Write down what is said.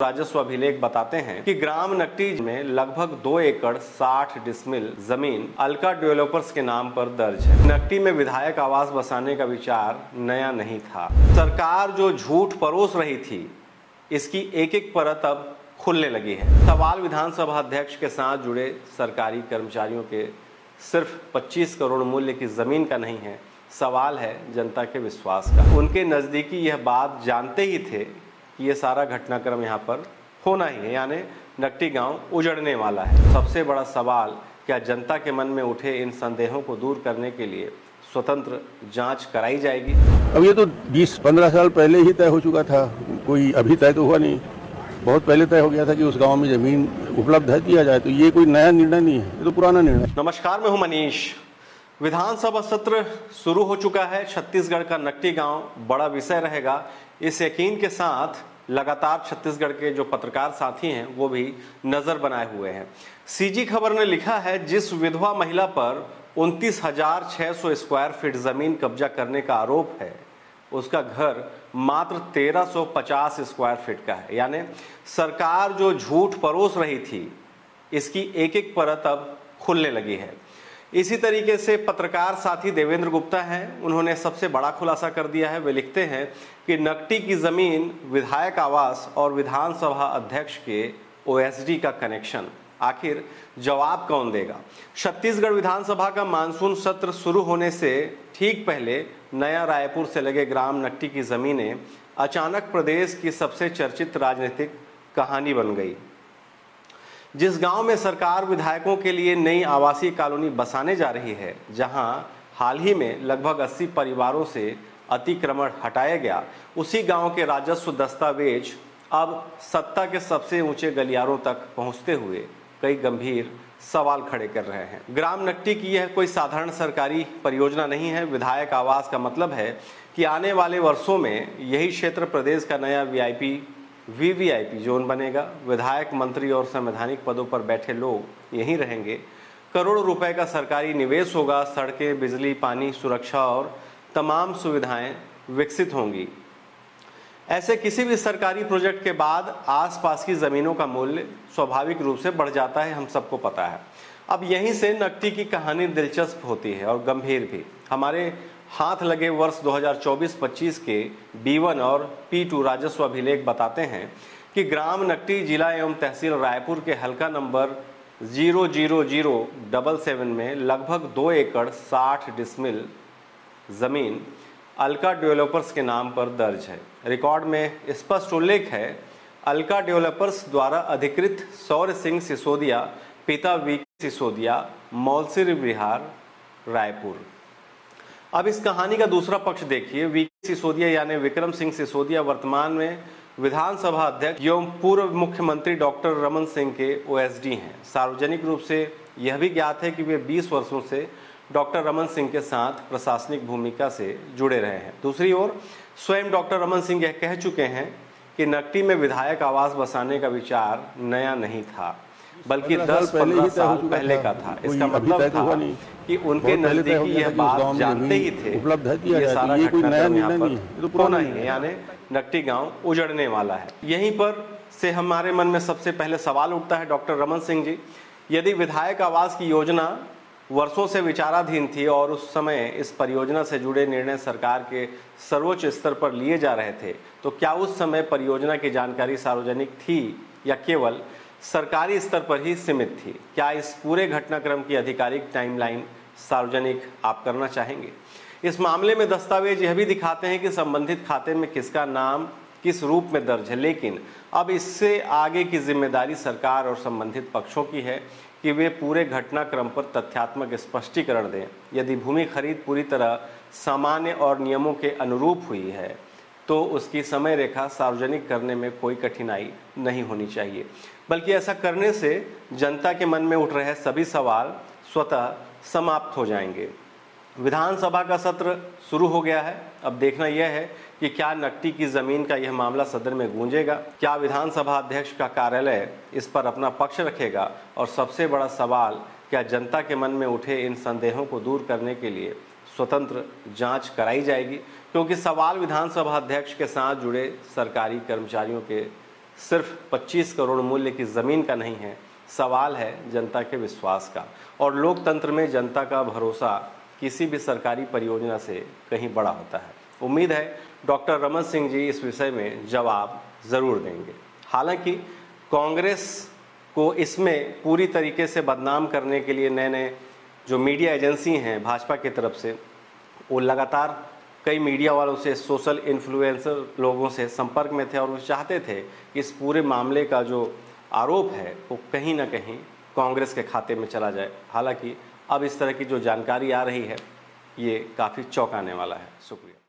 राजस्व अभिलेख बताते हैं कि ग्राम नकटी में लगभग 2 एकड़ 60 डिसमिल जमीन अलका डेवलपर्स के नाम पर दर्ज है। नकटी में विधायक आवास बसाने का विचार नया नहीं था। सरकार जो झूठ परोस रही थी, इसकी एक एक परत अब खुलने लगी है। सवाल विधानसभा अध्यक्ष के साथ जुड़े सरकारी कर्मचारियों के सिर्फ 25 करोड़ मूल्य की जमीन का नहीं है, सवाल है जनता के विश्वास का। उनके नजदीकी यह बात जानते ही थे कि ये सारा घटनाक्रम यहाँ पर होना ही है, यानी नकटी गांव उजड़ने वाला है। सबसे बड़ा सवाल, क्या जनता के मन में उठे इन संदेहों को दूर करने के लिए स्वतंत्र जांच कराई जाएगी? अब ये तो 20-15 साल पहले ही तय हो चुका था, कोई अभी तय तो हुआ नहीं। बहुत पहले तय हो गया था कि उस गांव में जमीन उपलब्ध है, दिया जाए। तो ये कोई नया निर्णय नहीं है, ये तो पुराना निर्णय। नमस्कार, मैं हूं मनीष। विधानसभा सत्र शुरू हो चुका है। छत्तीसगढ़ का नकटी गांव बड़ा विषय रहेगा। इस यकीन के साथ लगातार छत्तीसगढ़ के जो पत्रकार साथी हैं वो भी नजर बनाए हुए हैं। सीजी खबर ने लिखा है, जिस विधवा महिला पर 29,600 स्क्वायर फीट जमीन कब्जा करने का आरोप है, उसका घर मात्र 1350 स्क्वायर फीट का है। यानी सरकार जो झूठ परोस रही थी, इसकी एक एक परत अब खुलने लगी है। इसी तरीके से पत्रकार साथी देवेंद्र गुप्ता हैं, उन्होंने सबसे बड़ा खुलासा कर दिया है। वे लिखते हैं कि नकटी की जमीन विधायक आवास और विधानसभा अध्यक्ष के ओएसडी का कनेक्शन, आखिर जवाब कौन देगा? छत्तीसगढ़ विधानसभा का मानसून सत्र शुरू होने से ठीक पहले नया रायपुर से लगे ग्राम नकटी की जमीनें अचानक प्रदेश की सबसे चर्चित राजनीतिक कहानी बन गई। जिस गांव में सरकार विधायकों के लिए नई आवासीय कॉलोनी बसाने जा रही है, जहां हाल ही में लगभग 80 परिवारों से अतिक्रमण हटाया गया, उसी गांव के राजस्व दस्तावेज अब सत्ता के सबसे ऊंचे गलियारों तक पहुंचते हुए कई गंभीर सवाल खड़े कर रहे हैं। ग्राम नकटी की यह कोई साधारण सरकारी परियोजना नहीं है। विधायक आवास का मतलब है कि आने वाले वर्षों में यही क्षेत्र प्रदेश का नया वीवीआईपी जोन बनेगा। विधायक, मंत्री और संवैधानिक पदों पर बैठे लोग यहीं रहेंगे। करोड़ों रुपए का सरकारी निवेश होगा। सड़कें, बिजली, पानी, सुरक्षा और तमाम सुविधाएं विकसित होंगी। ऐसे किसी भी सरकारी प्रोजेक्ट के बाद आसपास की जमीनों का मूल्य स्वाभाविक रूप से बढ़ जाता है, हम सबको पता है। अब यहीं से नकटी की कहानी दिलचस्प होती है और गंभीर भी। हमारे हाथ लगे वर्ष 2024-25 के B1 और P2 राजस्व अभिलेख बताते हैं कि ग्राम नकटी जिला एवं तहसील रायपुर के हल्का नंबर 00077 में लगभग 2 एकड़ 60 डिसमिल जमीन अलका डेवलपर्स के नाम पर दर्ज है। रिकॉर्ड में स्पष्ट उल्लेख है, अलका डेवलपर्स द्वारा अधिकृत सौर्य सिंह सिसोदिया, पिता वी सिसोदिया, मौलसिर बिहार, रायपुर। अब इस कहानी का दूसरा पक्ष देखिए। वी सिसोदिया यानी विक्रम सिंह सिसोदिया वर्तमान में विधानसभा अध्यक्ष एवं पूर्व मुख्यमंत्री डॉक्टर रमन सिंह के ओएसडी हैं। सार्वजनिक रूप से यह भी ज्ञात है कि वे 20 वर्षों से डॉक्टर रमन सिंह के साथ प्रशासनिक भूमिका से जुड़े रहे हैं। दूसरी ओर स्वयं डॉक्टर रमन सिंह यह कह चुके हैं कि नकटी में विधायक आवास बसाने का विचार नया नहीं था, बल्कि 10-15 साल पहले का था। इसका मतलब था कि उनके नजदीकी यह बात जानते ही थे उपलब्ध है, दिया ये जाए। सारा ये कोई नया घटनाक्रम यहाँ निर्णय पर नहीं है, ये तो पुराना होना ही है, यानी नकटी गांव उजड़ने वाला है। यहीं पर से हमारे मन में सबसे पहले सवाल उठता है, डॉक्टर रमन सिंह जी, यदि विधायक आवास की योजना वर्षों से विचाराधीन थी और उस समय इस परियोजना से जुड़े निर्णय सरकार के सर्वोच्च स्तर पर लिए जा रहे थे, तो क्या उस समय परियोजना की जानकारी सार्वजनिक थी या केवल सरकारी स्तर पर ही सीमित थी? क्या इस पूरे घटनाक्रम की आधिकारिक टाइमलाइन सार्वजनिक आप करना चाहेंगे? इस मामले में दस्तावेज यह भी दिखाते हैं कि संबंधित खाते में किसका नाम किस रूप में दर्ज है, लेकिन अब इससे आगे की जिम्मेदारी सरकार और संबंधित पक्षों की है कि वे पूरे घटनाक्रम पर तथ्यात्मक स्पष्टीकरण दें। यदि भूमि खरीद पूरी तरह सामान्य और नियमों के अनुरूप हुई है, तो उसकी समय रेखा सार्वजनिक करने में कोई कठिनाई नहीं होनी चाहिए, बल्कि ऐसा करने से जनता के मन में उठ रहे सभी सवाल स्वतः समाप्त हो जाएंगे। विधानसभा का सत्र शुरू हो गया है। अब देखना यह है कि क्या नकटी की जमीन का यह मामला सदन में गूंजेगा, क्या विधानसभा अध्यक्ष का कार्यालय इस पर अपना पक्ष रखेगा, और सबसे बड़ा सवाल, क्या जनता के मन में उठे इन संदेहों को दूर करने के लिए स्वतंत्र जांच कराई जाएगी? क्योंकि सवाल विधानसभा अध्यक्ष के साथ जुड़े सरकारी कर्मचारियों के सिर्फ 25 करोड़ मूल्य की ज़मीन का नहीं है, सवाल है जनता के विश्वास का। और लोकतंत्र में जनता का भरोसा किसी भी सरकारी परियोजना से कहीं बड़ा होता है। उम्मीद है डॉक्टर रमन सिंह जी इस विषय में जवाब ज़रूर देंगे। हालांकि कांग्रेस को इसमें पूरी तरीके से बदनाम करने के लिए नए नए जो मीडिया एजेंसी हैं भाजपा की तरफ से, वो लगातार कई मीडिया वालों से, सोशल इन्फ्लुएंसर लोगों से संपर्क में थे और वो चाहते थे कि इस पूरे मामले का जो आरोप है वो कहीं ना कहीं कांग्रेस के खाते में चला जाए। हालांकि अब इस तरह की जो जानकारी आ रही है ये काफ़ी चौंकाने वाला है। शुक्रिया।